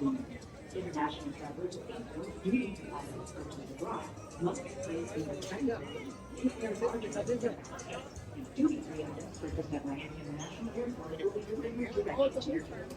International travelers airport duty to pilots or to the drive must place in the check-in if their luggage is in. Duty-free items purchased at Miami International Airport will be delivered directly to your turn.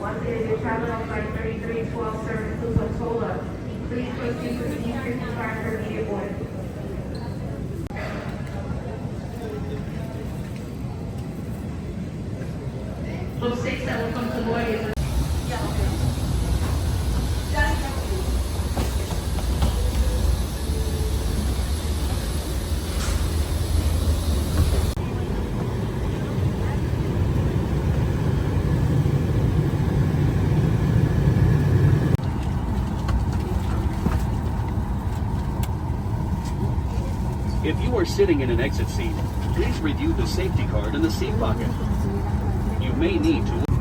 Once it is your travel on flight 3312 service to Sotola, please proceed with E55 for immediate boarding. Flow 6 that will come to board is If you are sitting in an exit seat, please review the safety card in the seat pocket. You may need to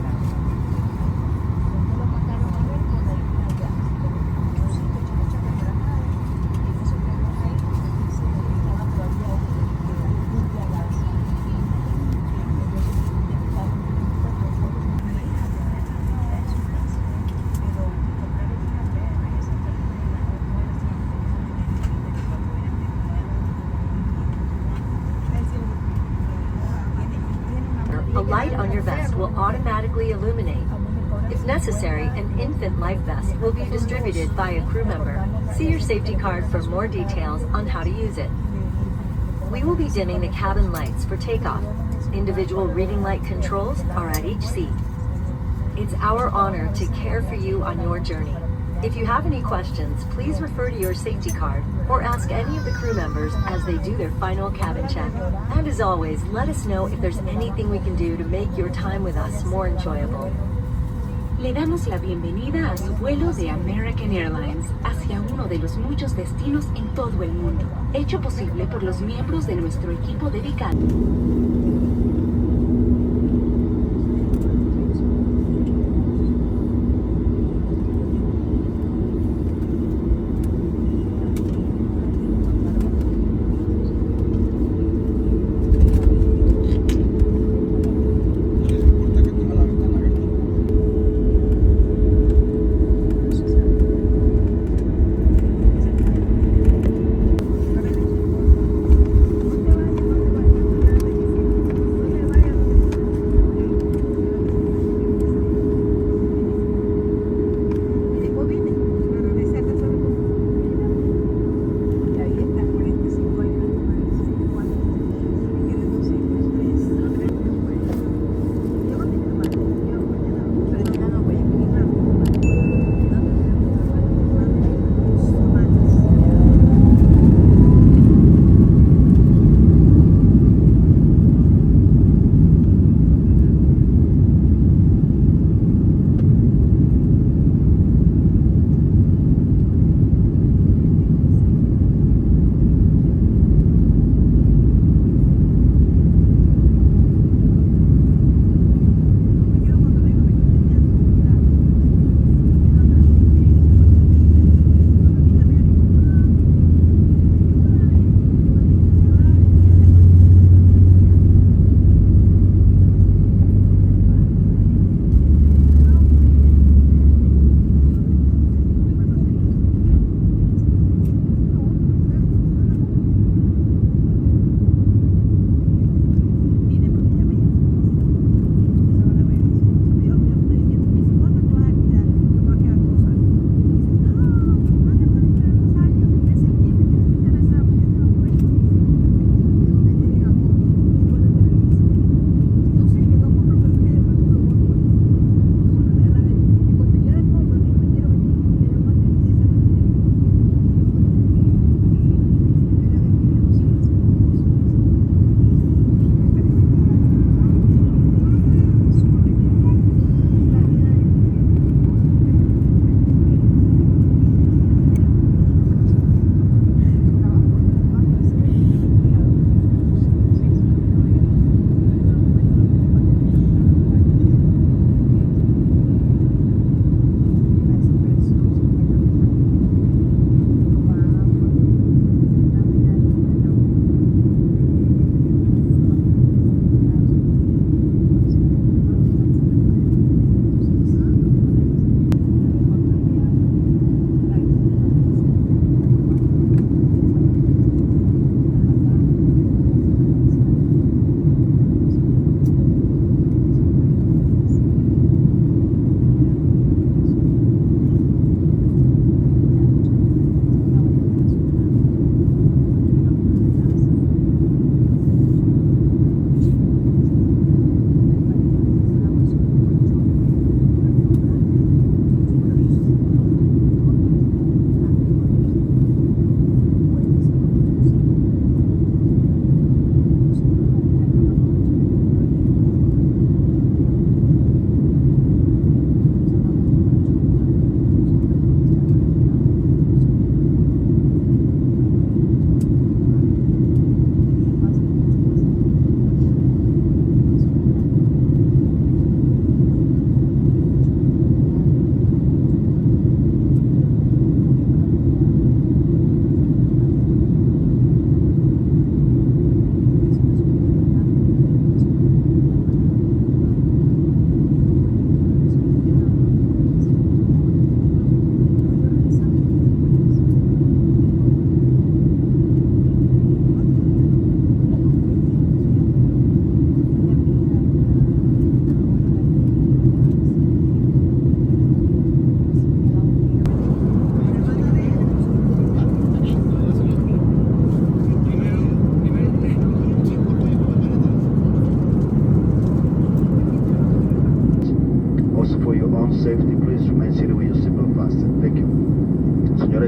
a light on your vest will automatically illuminate. If necessary, an infant life vest will be distributed by a crew member. See your safety card for more details on how to use it. We will be dimming the cabin lights for takeoff. Individual reading light controls are at each seat. It's our honor to care for you on your journey. If you have any questions, please refer to your safety card or ask any of the crew members as they do their final cabin check. And as always, let us know if there's anything we can do to make your time with us more enjoyable. Le damos la bienvenida a su vuelo de American Airlines hacia uno de los muchos destinos en todo el mundo, hecho posible por los miembros de nuestro equipo dedicado.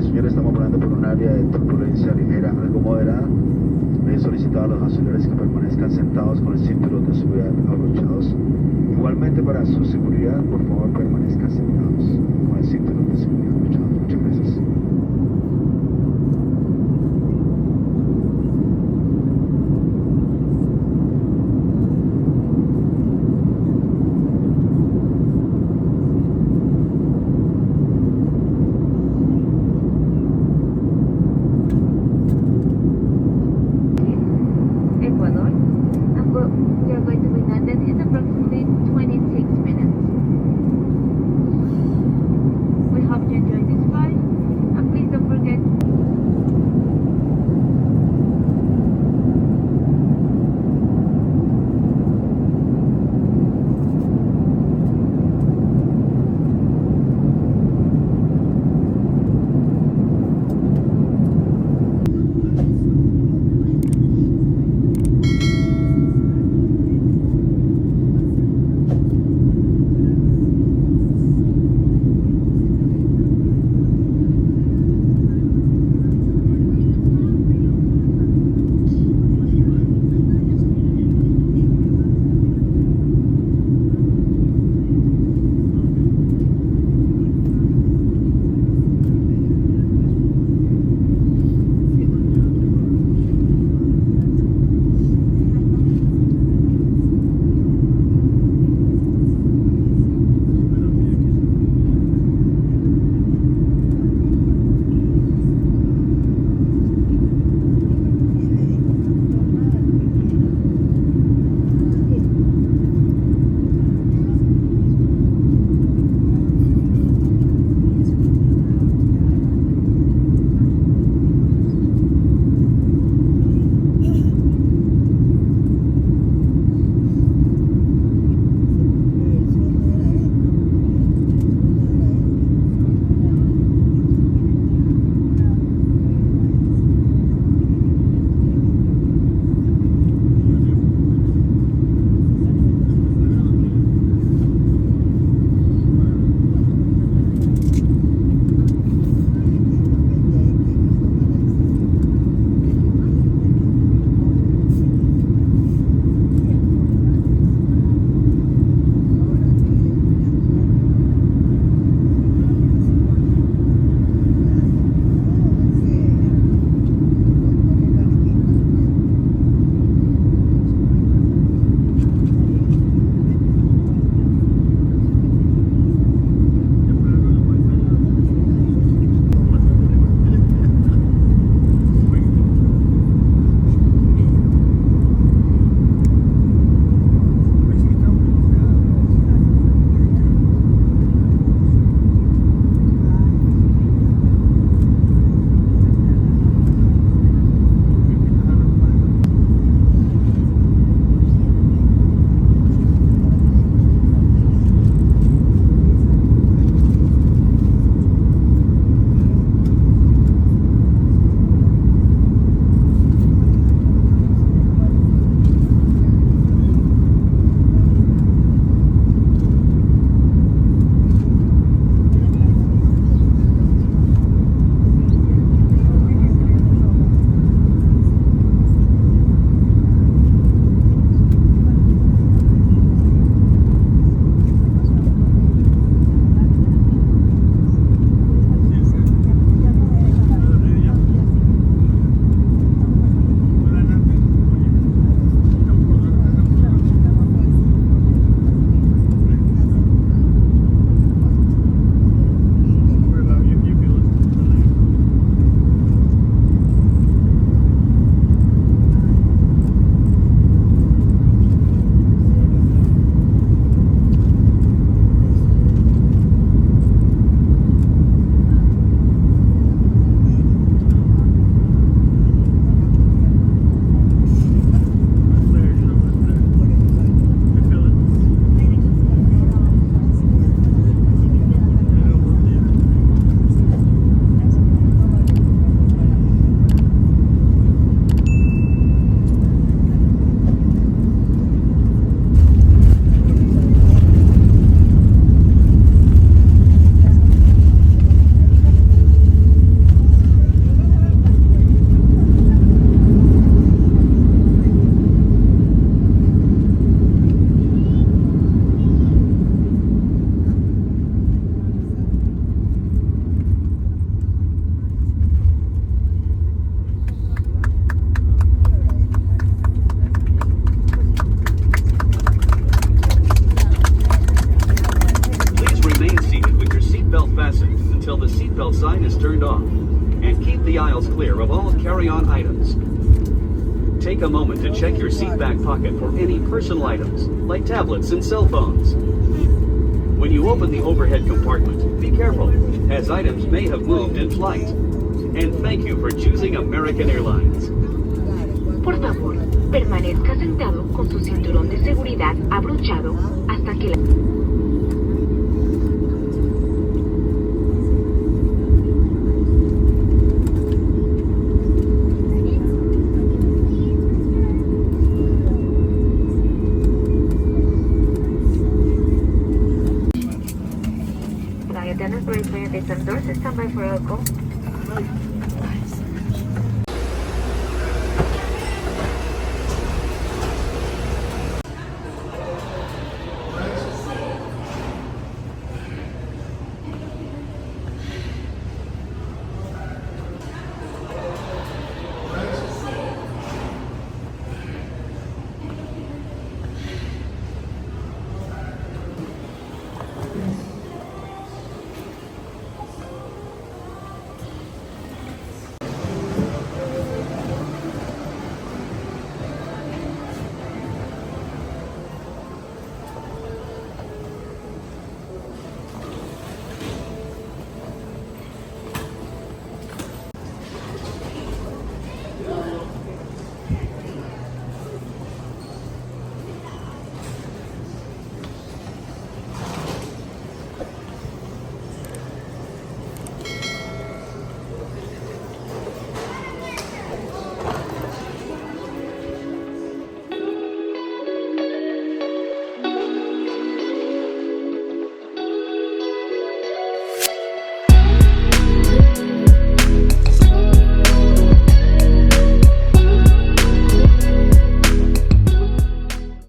señores, estamos volando por un área de turbulencia ligera, algo moderada. He solicitado a los auxiliares que permanezcan sentados con el cinturón de seguridad abrochados. Igualmente, para su seguridad, por favor, permanezcan sentados con el cinturón de seguridad abrochado. Muchas gracias. Ecuador. We are going to be landed in approximately 26 minutes. We the seatbelt sign is turned off. And keep the aisles clear of all carry-on items. Take a moment to check your seat back pocket for any personal items, like tablets and cell phones. When you open the overhead compartment, be careful, as items may have moved in flight. And thank you for choosing American Airlines. Por favor, permanezca sentado con su cinturón de seguridad abrochado hasta que la... Flight attendants, please descend doors, stand by for a call.